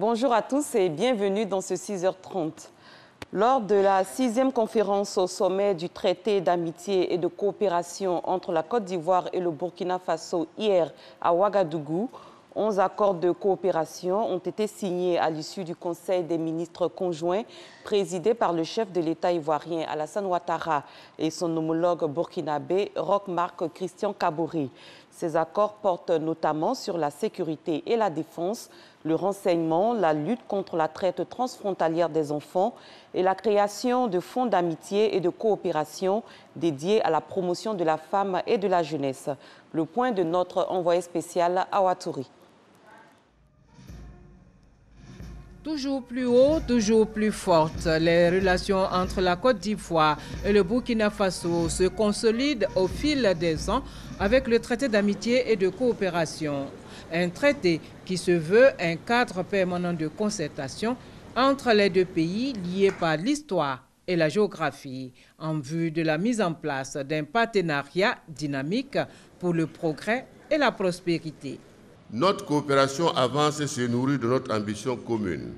Bonjour à tous et bienvenue dans ce 6h30. Lors de la 6e conférence au sommet du traité d'amitié et de coopération entre la Côte d'Ivoire et le Burkina Faso hier à Ouagadougou, 11 accords de coopération ont été signés à l'issue du Conseil des ministres conjoints présidé par le chef de l'État ivoirien Alassane Ouattara et son homologue burkinabé Roch Marc Christian Kaboré. Ces accords portent notamment sur la sécurité et la défense, le renseignement, la lutte contre la traite transfrontalière des enfants et la création de fonds d'amitié et de coopération dédiés à la promotion de la femme et de la jeunesse. Le point de notre envoyé spécial Awa Touré. Toujours plus haut, toujours plus forte, les relations entre la Côte d'Ivoire et le Burkina Faso se consolident au fil des ans avec le traité d'amitié et de coopération. Un traité qui se veut un cadre permanent de concertation entre les deux pays liés par l'histoire et la géographie, en vue de la mise en place d'un partenariat dynamique pour le progrès et la prospérité. Notre coopération avance et se nourrit de notre ambition commune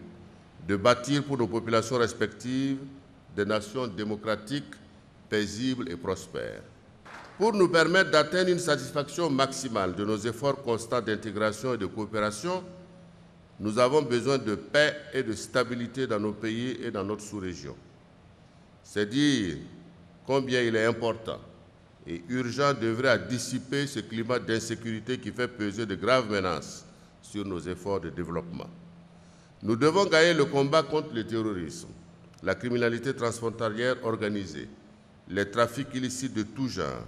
de bâtir pour nos populations respectives des nations démocratiques, paisibles et prospères. Pour nous permettre d'atteindre une satisfaction maximale de nos efforts constants d'intégration et de coopération, nous avons besoin de paix et de stabilité dans nos pays et dans notre sous-région. C'est dire combien il est important et urgent d'œuvrer à dissiper ce climat d'insécurité qui fait peser de graves menaces sur nos efforts de développement. Nous devons gagner le combat contre le terrorisme, la criminalité transfrontalière organisée, les trafics illicites de tout genre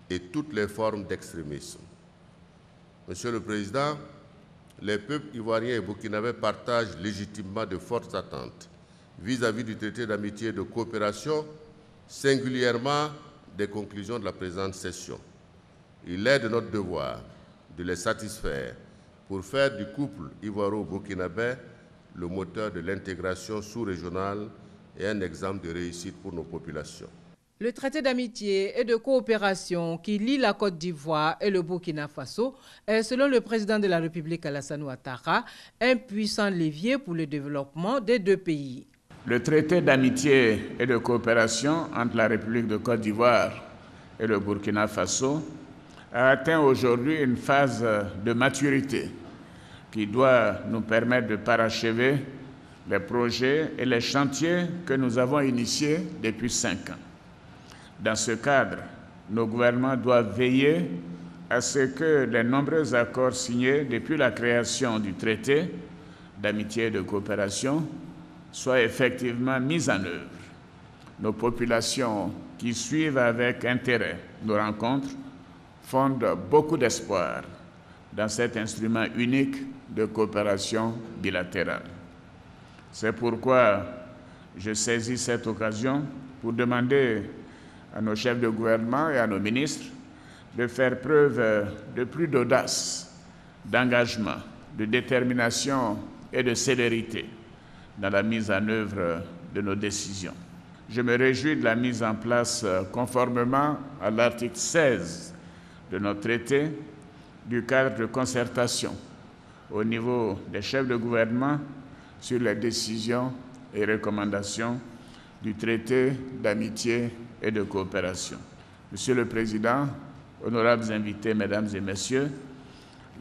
et toutes les formes d'extrémisme. Monsieur le Président, les peuples ivoiriens et burkinabés partagent légitimement de fortes attentes vis-à-vis du traité d'amitié et de coopération, singulièrement des conclusions de la présente session. Il est de notre devoir de les satisfaire pour faire du couple ivoiro-burkinabé le moteur de l'intégration sous-régionale et un exemple de réussite pour nos populations. Le traité d'amitié et de coopération qui lie la Côte d'Ivoire et le Burkina Faso est, selon le président de la République Alassane Ouattara, un puissant levier pour le développement des deux pays. Le traité d'amitié et de coopération entre la République de Côte d'Ivoire et le Burkina Faso a atteint aujourd'hui une phase de maturité qui doit nous permettre de parachever les projets et les chantiers que nous avons initiés depuis 5 ans. Dans ce cadre, nos gouvernements doivent veiller à ce que les nombreux accords signés depuis la création du traité d'amitié et de coopération soient effectivement mis en œuvre. Nos populations qui suivent avec intérêt nos rencontres fondent beaucoup d'espoir dans cet instrument unique de coopération bilatérale. C'est pourquoi je saisis cette occasion pour demander à nos chefs de gouvernement et à nos ministres de faire preuve de plus d'audace, d'engagement, de détermination et de célérité dans la mise en œuvre de nos décisions. Je me réjouis de la mise en place, conformément à l'article 16 de notre traité, du cadre de concertation au niveau des chefs de gouvernement sur les décisions et recommandations du traité d'amitié et de coopération. Monsieur le Président, honorables invités, Mesdames et Messieurs,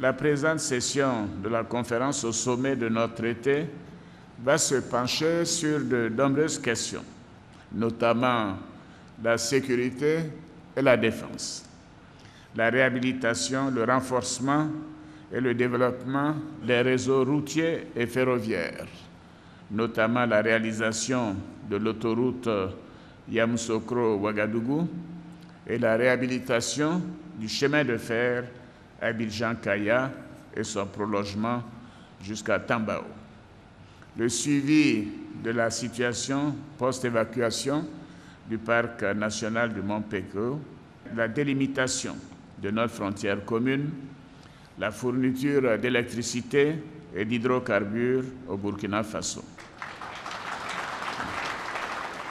la présente session de la conférence au sommet de notre traité va se pencher sur de nombreuses questions, notamment la sécurité et la défense, la réhabilitation, le renforcement et le développement des réseaux routiers et ferroviaires, notamment la réalisation de l'autoroute Yamoussoukro-Ouagadougou et la réhabilitation du chemin de fer Abidjan-Kaya et son prolongement jusqu'à Tambao. Le suivi de la situation post-évacuation du parc national du Mont Peko, la délimitation de notre frontière commune, la fourniture d'électricité et d'hydrocarbures au Burkina Faso.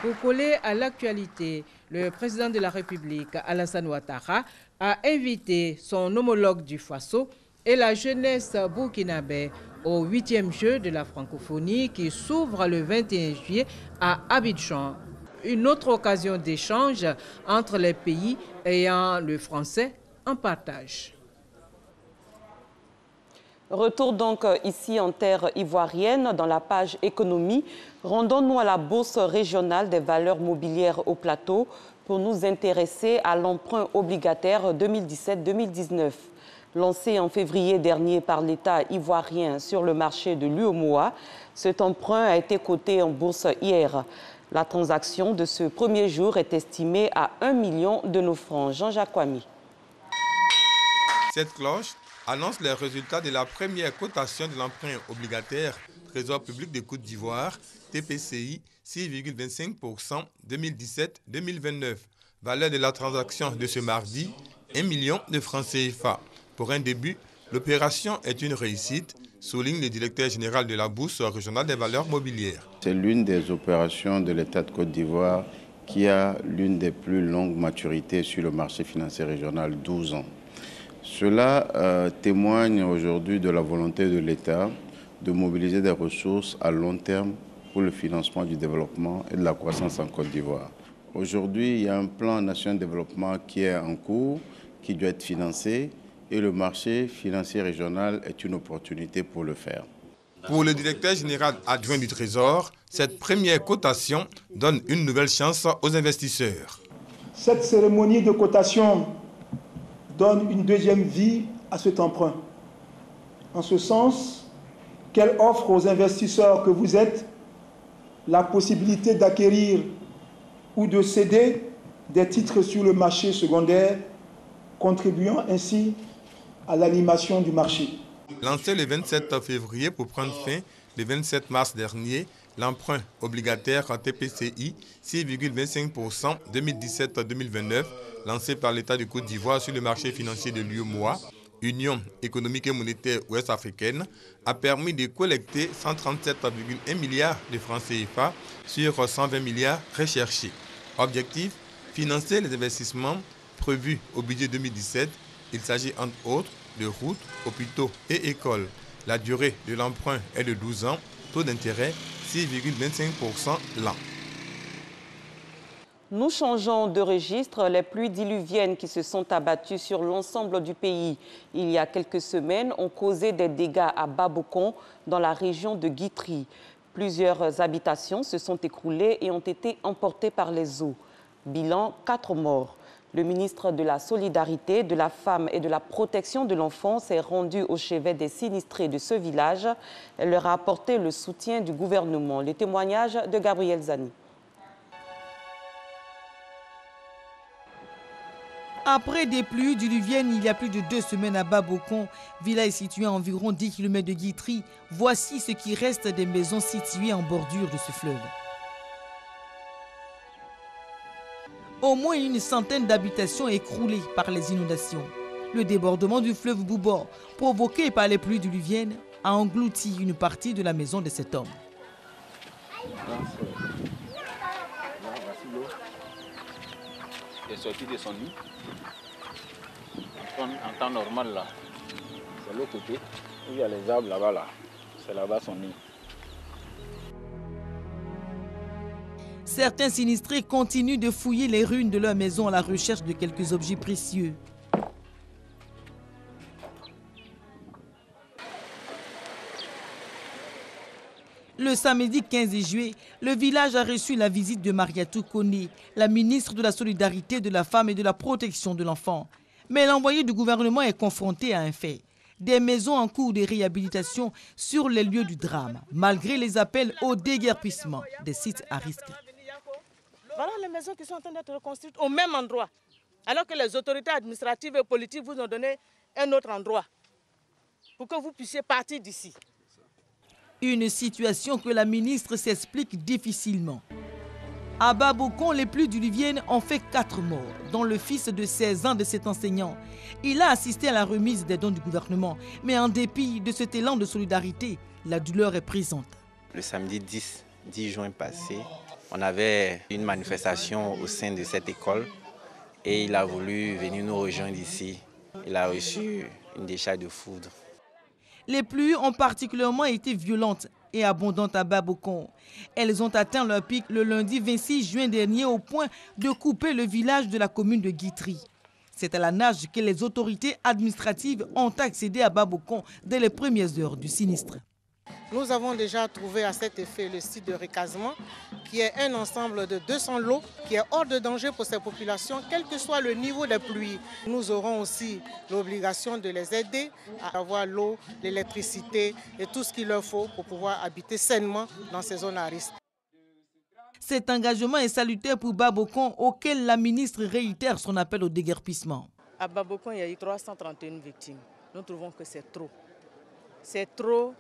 Pour coller à l'actualité, le président de la République, Alassane Ouattara, a invité son homologue du Faso et la jeunesse burkinabé au 8e jeu de la francophonie qui s'ouvre le 21 juillet à Abidjan. Une autre occasion d'échange entre les pays ayant le français en partage. Retour donc ici en terre ivoirienne, dans la page économie. Rendons-nous à la bourse régionale des valeurs mobilières au plateau pour nous intéresser à l'emprunt obligataire 2017-2019. Lancé en février dernier par l'État ivoirien sur le marché de l'UEMOA, cet emprunt a été coté en bourse hier. La transaction de ce premier jour est estimée à 1 million de nos francs. Jean-Jacques Kwame. Cette cloche annonce les résultats de la première cotation de l'emprunt obligataire Trésor public de Côte d'Ivoire, TPCI, 6,25% 2017-2029. Valeur de la transaction de ce mardi, 1 million de francs CFA. Pour un début, l'opération est une réussite, souligne le directeur général de la Bourse régionale des valeurs mobilières. C'est l'une des opérations de l'État de Côte d'Ivoire qui a l'une des plus longues maturités sur le marché financier régional, 12 ans. Cela témoigne aujourd'hui de la volonté de l'État de mobiliser des ressources à long terme pour le financement du développement et de la croissance en Côte d'Ivoire. Aujourd'hui, il y a un plan national de développement qui est en cours, qui doit être financé, et le marché financier régional est une opportunité pour le faire. Pour le directeur général adjoint du Trésor, cette première cotation donne une nouvelle chance aux investisseurs. Cette cérémonie de cotation donne une deuxième vie à cet emprunt. En ce sens, qu'elle offre aux investisseurs que vous êtes la possibilité d'acquérir ou de céder des titres sur le marché secondaire, contribuant ainsi à l'animation du marché. Lancé le 27 février pour prendre fin le 27 mars dernier, l'emprunt obligataire TPCI 6,25% 2017-2029, lancé par l'État de Côte d'Ivoire sur le marché financier de l'UEMOA, Union économique et monétaire ouest-africaine, a permis de collecter 137,1 milliards de francs CFA sur 120 milliards recherchés. Objectif, financer les investissements prévus au budget 2017. Il s'agit entre autres de routes, hôpitaux et écoles. La durée de l'emprunt est de 12 ans, taux d'intérêt 6,25% l'an. Nous changeons de registre. Les pluies diluviennes qui se sont abattues sur l'ensemble du pays il y a quelques semaines ont causé des dégâts à Babokon, dans la région de Guitry. Plusieurs habitations se sont écroulées et ont été emportées par les eaux. Bilan, 4 morts. Le ministre de la Solidarité, de la Femme et de la Protection de l'Enfant s'est rendu au chevet des sinistrés de ce village. Elle leur a apporté le soutien du gouvernement. Les témoignages de Gabriel Zani. Après des pluies diluviennes il y a plus de 2 semaines à Babokon, village situé à environ 10 km de Guitry, voici ce qui reste des maisons situées en bordure de ce fleuve. Au moins une centaine d'habitations écroulées par les inondations. Le débordement du fleuve Boubor, provoqué par les pluies diluviennes, a englouti une partie de la maison de cet homme. Il est sorti de son nid. En temps normal, là, c'est l'autre côté où il y a les arbres là-bas, là. C'est là-bas son nid. Certains sinistrés continuent de fouiller les ruines de leur maison à la recherche de quelques objets précieux. Le samedi 15 juillet, le village a reçu la visite de Mariatou Koné, la ministre de la Solidarité, de la Femme et de la Protection de l'Enfant. Mais l'envoyé du gouvernement est confronté à un fait. Des maisons en cours de réhabilitation sur les lieux du drame, malgré les appels au déguerpissement des sites à risque. Voilà les maisons qui sont en train d'être reconstruites au même endroit, alors que les autorités administratives et politiques vous ont donné un autre endroit pour que vous puissiez partir d'ici. Une situation que la ministre s'explique difficilement. À Babokon, les pluies diluviennes ont fait 4 morts, dont le fils de 16 ans de cet enseignant. Il a assisté à la remise des dons du gouvernement, mais en dépit de cet élan de solidarité, la douleur est présente. Le samedi 10 juin passé, on avait une manifestation au sein de cette école et il a voulu venir nous rejoindre ici Il a reçu une décharge de foudre. Les pluies ont particulièrement été violentes et abondantes à Babocon. Elles ont atteint leur pic le lundi 26 juin dernier au point de couper le village de la commune de Guitry. C'est à la nage que les autorités administratives ont accédé à Babocon dès les premières heures du sinistre. Nous avons déjà trouvé à cet effet le site de recasement qui est un ensemble de 200 lots qui est hors de danger pour ces populations, quel que soit le niveau des pluies. Nous aurons aussi l'obligation de les aider à avoir l'eau, l'électricité et tout ce qu'il leur faut pour pouvoir habiter sainement dans ces zones à risque. Cet engagement est salutaire pour Babocon, auquel la ministre réitère son appel au déguerpissement. À Babocon, il y a eu 331 victimes. Nous trouvons que c'est trop. C'est trop.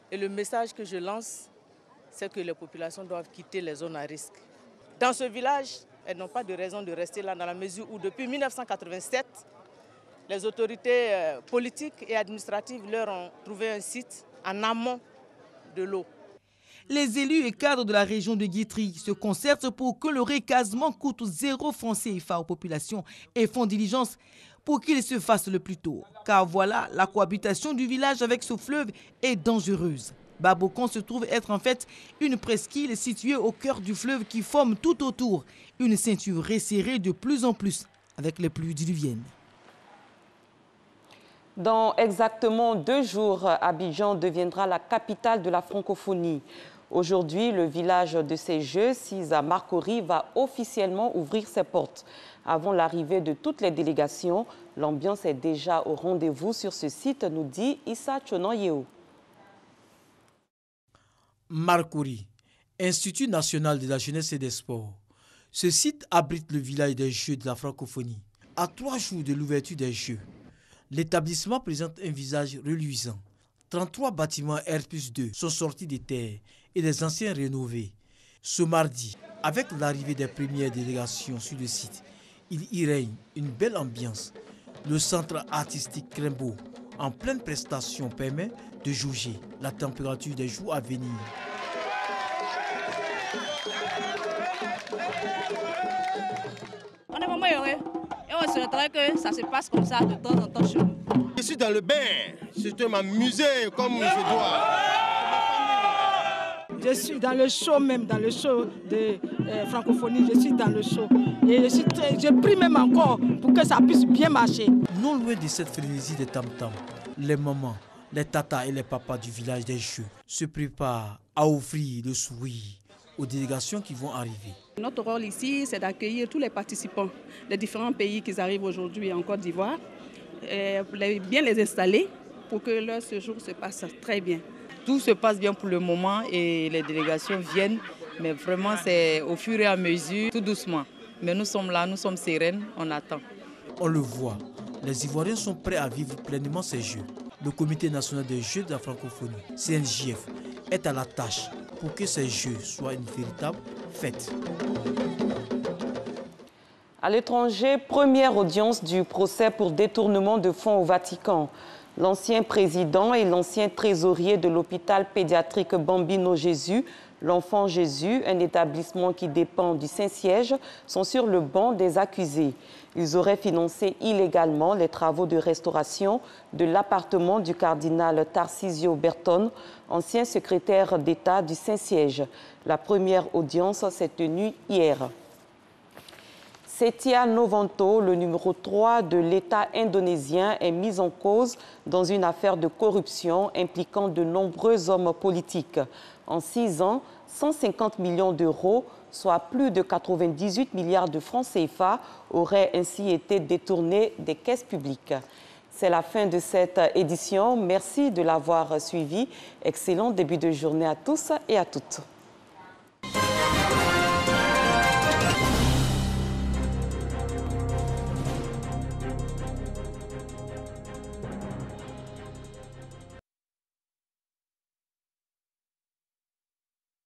Et le message que je lance, c'est que les populations doivent quitter les zones à risque. Dans ce village, elles n'ont pas de raison de rester là, dans la mesure où depuis 1987, les autorités politiques et administratives leur ont trouvé un site en amont de l'eau. Les élus et cadres de la région de Guitry se concertent pour que le recasement coûte 0 francs CFA aux populations et font diligence pour qu'il se fasse le plus tôt. Car voilà, la cohabitation du village avec ce fleuve est dangereuse. Babocon se trouve être en fait une presqu'île située au cœur du fleuve qui forme tout autour une ceinture resserrée de plus en plus avec les pluies diluviennes. Dans exactement 2 jours, Abidjan deviendra la capitale de la francophonie. Aujourd'hui, le village de ces Jeux, Cisa Marcory, va officiellement ouvrir ses portes. Avant l'arrivée de toutes les délégations, l'ambiance est déjà au rendez-vous sur ce site, nous dit Issa Chonoyeo. Marcory, Institut national de la jeunesse et des sports. Ce site abrite le village des Jeux de la francophonie. À 3 jours de l'ouverture des Jeux, l'établissement présente un visage reluisant. 33 bâtiments R+2 sont sortis des terres et des anciens rénovés. Ce mardi, avec l'arrivée des premières délégations sur le site, il y règne une belle ambiance. Le centre artistique Crimbo, en pleine prestation, permet de jauger la température des jours à venir. On est vraiment heureux et on souhaiterait que ça se passe comme ça de temps en temps chez nous. Je suis dans le bain, je dois m'amuser comme je dois. Je suis dans le show même, dans le show de francophonie, je suis dans le show. Et je prie même encore pour que ça puisse bien marcher. Non loin de cette frénésie des tam-tams, les mamans, les tatas et les papas du village des Jeux se préparent à offrir le sourire aux délégations qui vont arriver. Notre rôle ici, c'est d'accueillir tous les participants des différents pays qui arrivent aujourd'hui en Côte d'Ivoire, bien les installer pour que leur séjour se passe très bien. Tout se passe bien pour le moment et les délégations viennent, mais vraiment c'est au fur et à mesure, tout doucement. Mais nous sommes là, nous sommes sereines, on attend. On le voit, les Ivoiriens sont prêts à vivre pleinement ces Jeux. Le Comité national des Jeux de la francophonie, CNJF, est à la tâche pour que ces Jeux soient une véritable fête. À l'étranger, première audience du procès pour détournement de fonds au Vatican. L'ancien président et l'ancien trésorier de l'hôpital pédiatrique Bambino Jésus, l'Enfant Jésus, un établissement qui dépend du Saint-Siège, sont sur le banc des accusés. Ils auraient financé illégalement les travaux de restauration de l'appartement du cardinal Tarcisio Bertone, ancien secrétaire d'État du Saint-Siège. La première audience s'est tenue hier. Setia Novanto, le numéro 3 de l'État indonésien, est mis en cause dans une affaire de corruption impliquant de nombreux hommes politiques. En 6 ans, 150 millions d'euros, soit plus de 98 milliards de francs CFA, auraient ainsi été détournés des caisses publiques. C'est la fin de cette édition. Merci de l'avoir suivi. Excellent début de journée à tous et à toutes.